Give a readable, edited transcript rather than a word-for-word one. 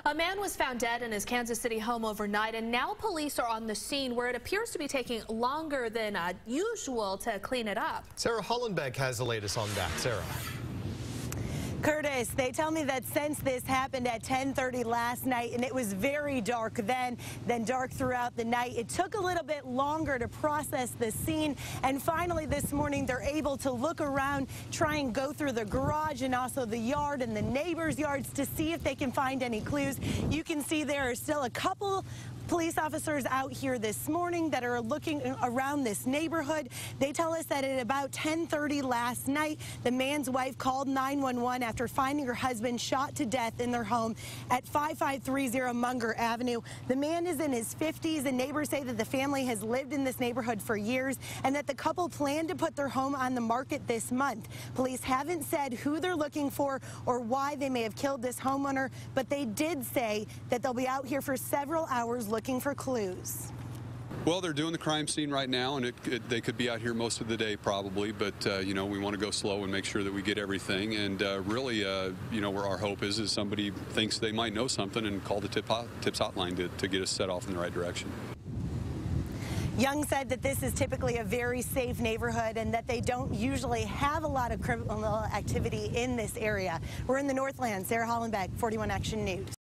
A man was found dead in his Kansas City home overnight, and now police are on the scene where it appears to be taking longer than usual to clean it up. Sarah Hollenbeck has the latest on that. Sarah. Curtis, they tell me that since this happened at 10:30 last night, and it was very dark then dark throughout the night, it took a little bit longer to process the scene. And finally this morning, they're able to look around, try and go through the garage and also the yard and the neighbors' yards to see if they can find any clues. You can see there are still a couple police officers out here this morning that are looking around this neighborhood. They tell us that at about 10:30 last night, the man's wife called 911 after finding her husband shot to death in their home at 5530 Munger Avenue. The man is in his 50s, and neighbors say that the family has lived in this neighborhood for years and that the couple plan to put their home on the market this month. Police haven't said who they're looking for or why they may have killed this homeowner, but they did say that they'll be out here for several hours looking for clues. Well, they're doing the crime scene right now, and they could be out here most of the day probably, but you know, we want to go slow and make sure that we get everything. And really, you know, where our hope is somebody thinks they might know something and call the tips hotline to get us set off in the right direction. Young said that this is typically a very safe neighborhood and that they don't usually have a lot of criminal activity in this area. We're in the Northland. Sarah Hollenbeck, 41 Action News.